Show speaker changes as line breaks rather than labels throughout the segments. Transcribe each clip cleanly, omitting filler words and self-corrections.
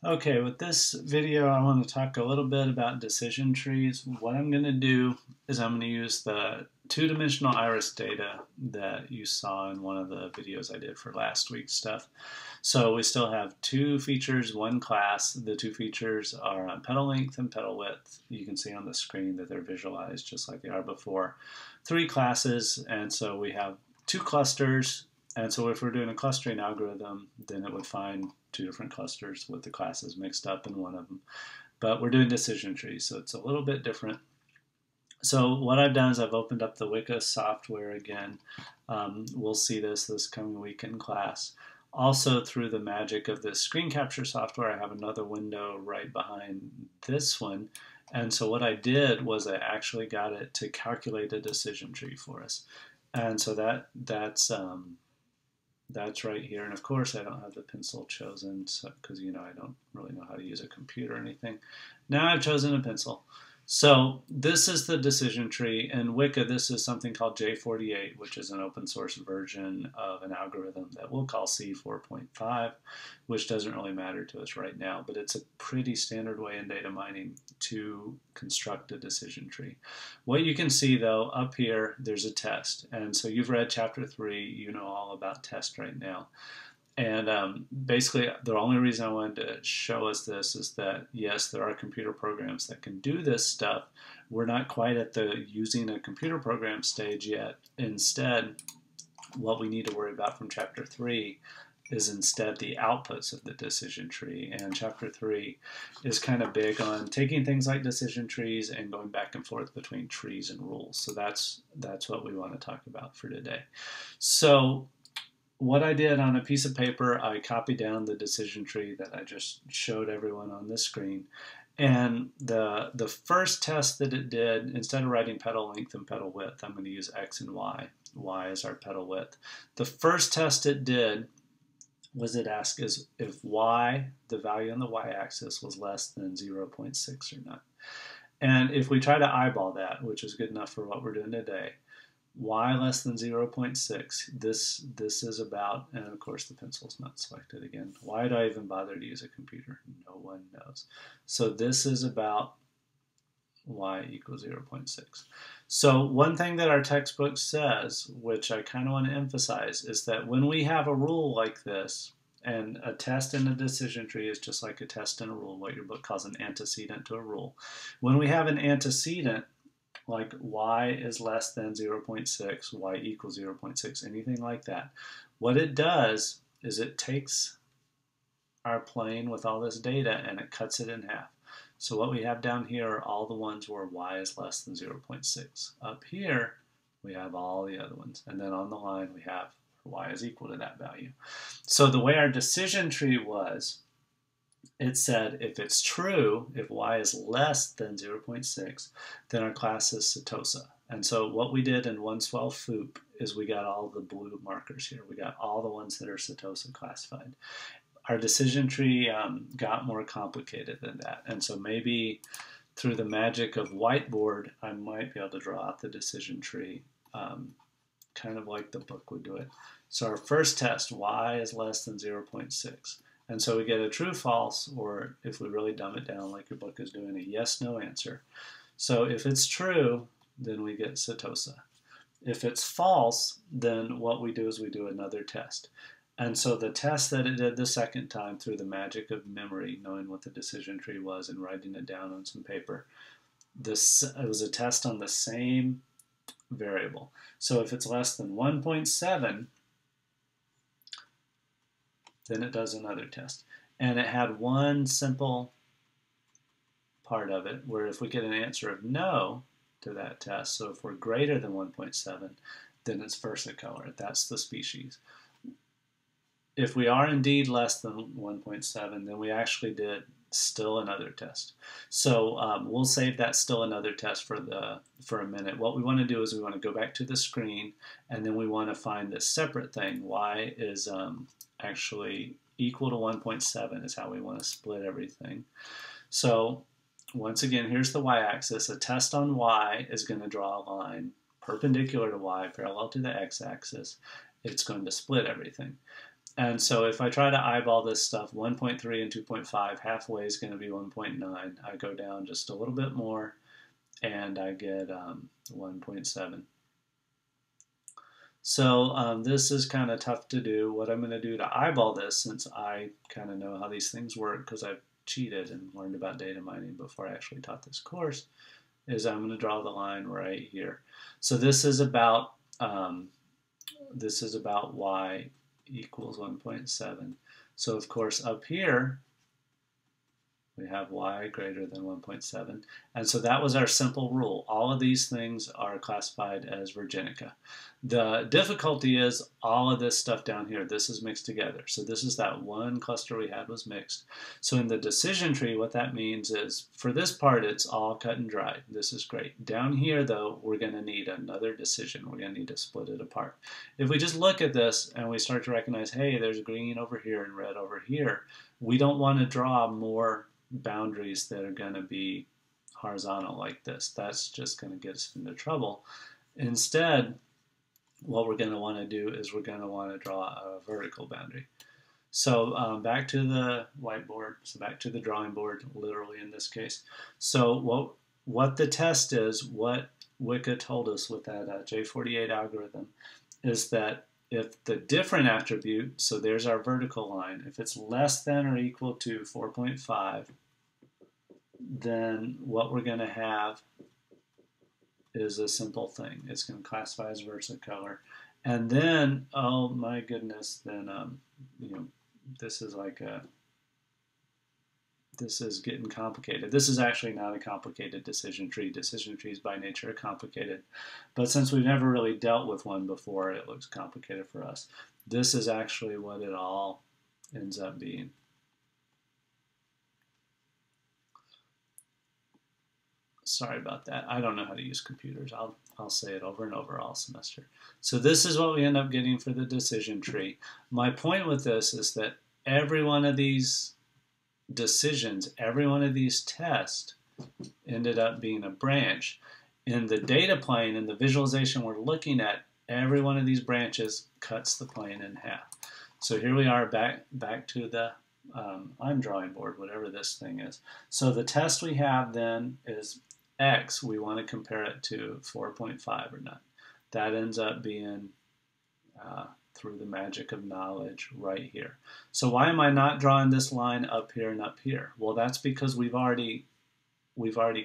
Okay, with this video I want to talk a little bit about decision trees. What I'm going to do is I'm going to use the two-dimensional iris data that you saw in one of the videos I did for last week's stuff. So we still have two features, one class. The two features are on petal length and petal width. You can see on the screen that they're visualized just like they are before. Three classes, and so we have two clusters. And so if we're doing a clustering algorithm, then it would find two different clusters with the classes mixed up in one of them. But we're doing decision trees, so it's a little bit different. So what I've done is I've opened up the Weka software again. We'll see this coming week in class. Also, through the magic of this screen capture software, I have another window right behind this one. And so what I did was I actually got it to calculate a decision tree for us. And so that's right here. And of course I don't have the pencil chosen because I don't really know how to use a computer or anything. Now I've chosen a pencil. So this is the decision tree. In Weka, this is something called J48, which is an open source version of an algorithm that we'll call C4.5, which doesn't really matter to us right now, but it's a pretty standard way in data mining to construct a decision tree. What you can see though, up here, there's a test. And so you've read chapter 3, you know all about test right now. And basically, the only reason I wanted to show us this is that, yes, there are computer programs that can do this stuff. We're not quite at the using a computer program stage yet. Instead, what we need to worry about from Chapter 3 is instead the outputs of the decision tree. And Chapter 3 is kind of big on taking things like decision trees and going back and forth between trees and rules. So that's what we want to talk about for today. So what I did on a piece of paper, I copied down the decision tree that I just showed everyone on this screen. And the first test that it did, instead of writing petal length and petal width, I'm going to use X and Y. Y is our petal width. The first test it did was it asked if Y, the value on the Y-axis, was less than 0.6 or not. And if we try to eyeball that, which is good enough for what we're doing today, Y less than 0.6, this is about, and of course the pencil's not selected again. Why do I even bother to use a computer? No one knows. So this is about Y equals 0.6. So one thing that our textbook says, which I kind of want to emphasize, is that when we have a rule like this, and a test in a decision tree is just like a test in a rule, what your book calls an antecedent to a rule. When we have an antecedent, like Y is less than 0.6, Y equals 0.6, anything like that. What it does is it takes our plane with all this data and it cuts it in half. So what we have down here are all the ones where Y is less than 0.6. Up here, we have all the other ones. And then on the line, we have Y is equal to that value. So the way our decision tree was, it said if it's true, if Y is less than 0.6, then our class is Setosa. And so what we did in 112 FOOP is we got all the blue markers here. We got all the ones that are Setosa classified. Our decision tree got more complicated than that. And so maybe through the magic of whiteboard, I might be able to draw out the decision tree kind of like the book would do it. So our first test, Y is less than 0.6. And so we get a true, false, or if we really dumb it down like your book is doing, a yes, no answer. So if it's true, then we get Setosa. If it's false, then what we do is we do another test. And so the test that it did the second time through the magic of memory, knowing what the decision tree was and writing it down on some paper, it was a test on the same variable. So if it's less than 1.7, then it does another test. And it had one simple part of it where if we get an answer of no to that test, so if we're greater than 1.7, then it's versicolor. That's the species. If we are indeed less than 1.7, then we actually did still another test. So we'll save that still another test for a minute. What we want to do is we want to go back to the screen, and then we want to find this separate thing. Y is actually equal to 1.7 is how we want to split everything. So once again, here's the y-axis. A test on y is going to draw a line perpendicular to y, parallel to the x-axis. It's going to split everything. And so if I try to eyeball this stuff, 1.3 and 2.5, halfway is going to be 1.9. I go down just a little bit more, and I get 1.7. So this is kind of tough to do. What I'm going to do to eyeball this, since I kind of know how these things work because I've cheated and learned about data mining before I actually taught this course, is I'm going to draw the line right here. So this is about y equals 1.7. So of course up here we have y greater than 1.7. And so that was our simple rule. All of these things are classified as Virginica. The difficulty is all of this stuff down here, this is mixed together. So this is that one cluster we had was mixed. So in the decision tree, what that means is for this part, it's all cut and dried. This is great. Down here, though, we're going to need another decision. We're going to need to split it apart. If we just look at this and we start to recognize, hey, there's green over here and red over here, we don't want to draw more boundaries that are going to be horizontal like this. That's just going to get us into trouble. Instead, what we're going to want to do is we're going to want to draw a vertical boundary. So back to the whiteboard, so back to the drawing board, literally in this case. So what the test is, what Wicca told us with that J48 algorithm, is that if the different attribute, so there's our vertical line, if it's less than or equal to 4.5, then what we're going to have is a simple thing. It's going to classify as versicolor. And then, oh my goodness, then, this is like this is getting complicated. This is actually not a complicated decision tree. Decision trees by nature are complicated. But since we've never really dealt with one before, it looks complicated for us. This is actually what it all ends up being. Sorry about that. I don't know how to use computers. I'll say it over and over all semester. So this is what we end up getting for the decision tree. My point with this is that every one of these decisions, every one of these tests ended up being a branch. In the data plane, in the visualization we're looking at, every one of these branches cuts the plane in half. So here we are back to the I'm drawing board, whatever this thing is. So the test we have then is X. We want to compare it to 4.5 or not. That ends up being through the magic of knowledge right here. So why am I not drawing this line up here and up here? Well, that's because we've already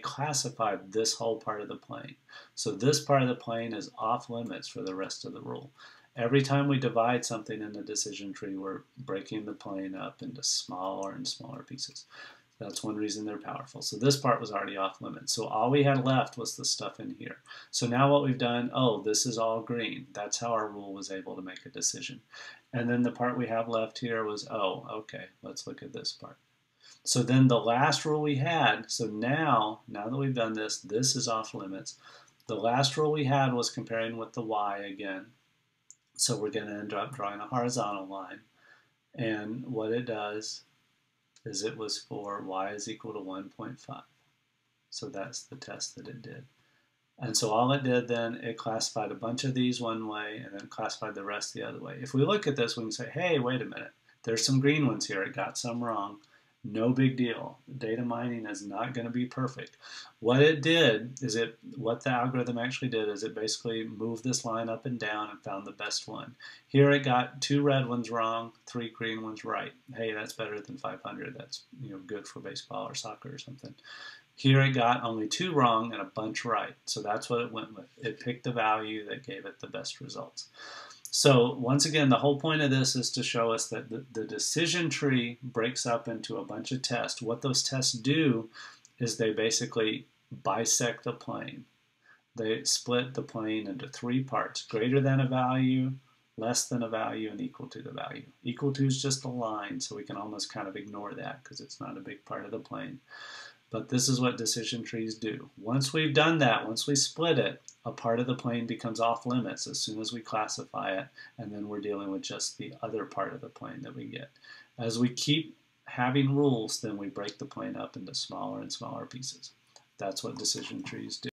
classified this whole part of the plane. So this part of the plane is off limits for the rest of the rule. Every time we divide something in the decision tree, we're breaking the plane up into smaller and smaller pieces. That's one reason they're powerful. So this part was already off limits. So all we had left was the stuff in here. So now what we've done, oh, this is all green. That's how our rule was able to make a decision. And then the part we have left here was, oh, okay, let's look at this part. So then the last rule we had, so now that we've done this, this is off limits. The last rule we had was comparing with the y again. So we're going to end up drawing a horizontal line. And what it does is it was for y is equal to 1.5. So that's the test that it did. And so all it did then, it classified a bunch of these one way and then classified the rest the other way. If we look at this, we can say, hey, wait a minute. There's some green ones here. It got some wrong. No big deal. Data mining is not going to be perfect. What it did is what the algorithm actually did is it basically moved this line up and down and found the best one. Here it got 2 red ones wrong, 3 green ones right. Hey, that's better than 500. That's good for baseball or soccer or something. Here it got only 2 wrong and a bunch right. So that's what it went with. It picked the value that gave it the best results. So once again, the whole point of this is to show us that the decision tree breaks up into a bunch of tests. What those tests do is they basically bisect the plane. They split the plane into 3 parts: greater than a value, less than a value, and equal to the value. Equal to is just a line, so we can almost kind of ignore that because it's not a big part of the plane. But this is what decision trees do. Once we've done that, once we split it, a part of the plane becomes off limits as soon as we classify it, and then we're dealing with just the other part of the plane that we get. As we keep having rules, then we break the plane up into smaller and smaller pieces. That's what decision trees do.